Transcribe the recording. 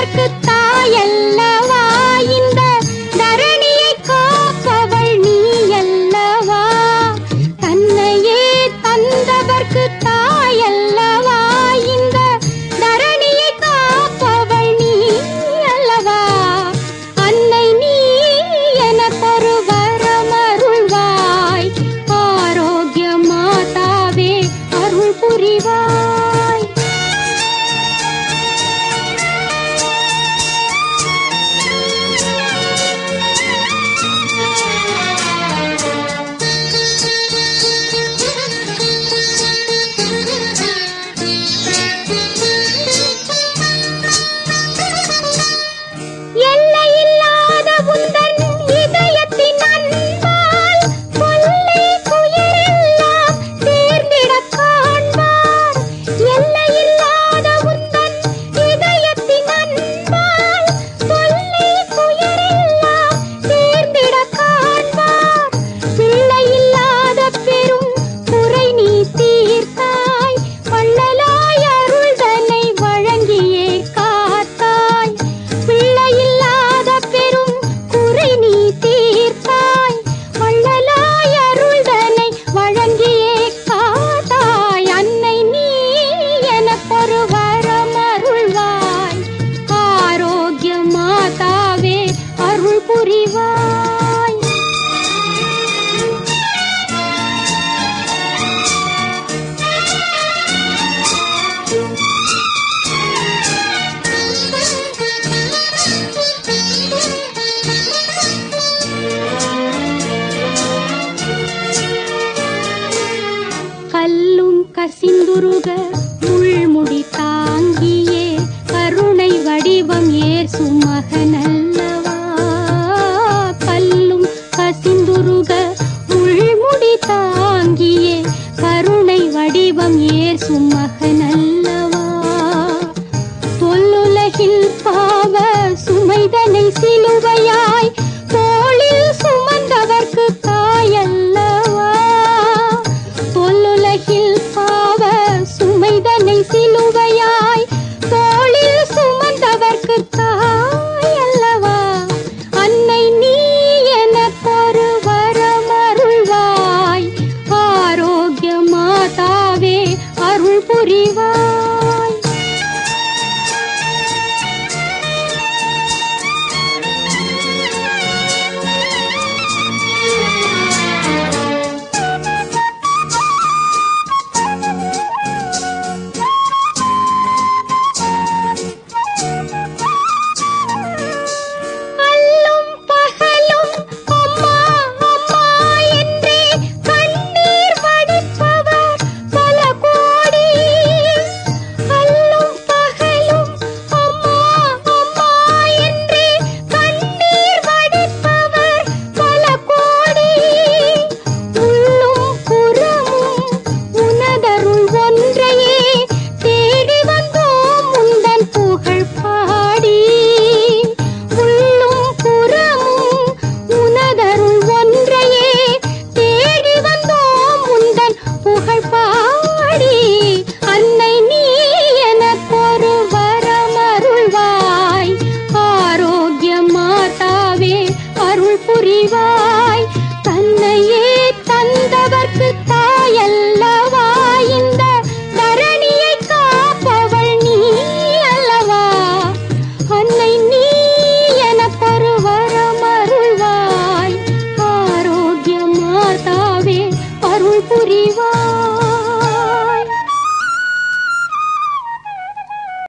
தந்தவர்க்கு தாயல்லவா, இந்த தரணியை காப்பவள் நீ அல்லவா. தன்னையே தந்தவர்க்கு தாயல்லவா, இந்த தரணியை காப்பவள் நீ அல்லவா. அன்னை நீ எனக்கொரு வரமருள்வாய், ஆரோக்கிய மாதாவே அருள் புரிவாய். எல்லையில்லாத உந்தன் இதயத்தின் அன்பால் கொள்ளை துயரெல்லாம் தேர்ந்திடக் காண்பார். எல்லையில்லாத உந்தன் இதயத்தின் அன்பால் கொள்ளை துயரெல்லாம் தேர்ந்திடக் காண்பார். பிள்ளையில்லாத பெரும் குறை நீ தீர்த்தாய், வள்ளலாய் அருள்தனை வழங்கியே காத்தாய். பிள்ளையில்லாத பெரும் குறை நீ தீர்த்தாய், வள்ளலாய் அருள்தனை வழங்கியே காத்தாய். அன்னை நீ எனக்கொரு வரமருள்வாய், ஆரோக்கிய மாதாவே அருள் புரிவாய். கல்லும் கசிந்துருக முள்முடி தாங்கியே கருணை வடிவம் ஏற்று மகனல்லவா. கல்லும் கசிந்துருக முள்முடி தாங்கியே கருணை வடிவம் ஏற்று மகனல்லவா. தொல்லுலகில் பாவ சுமைதனை சிலுவையா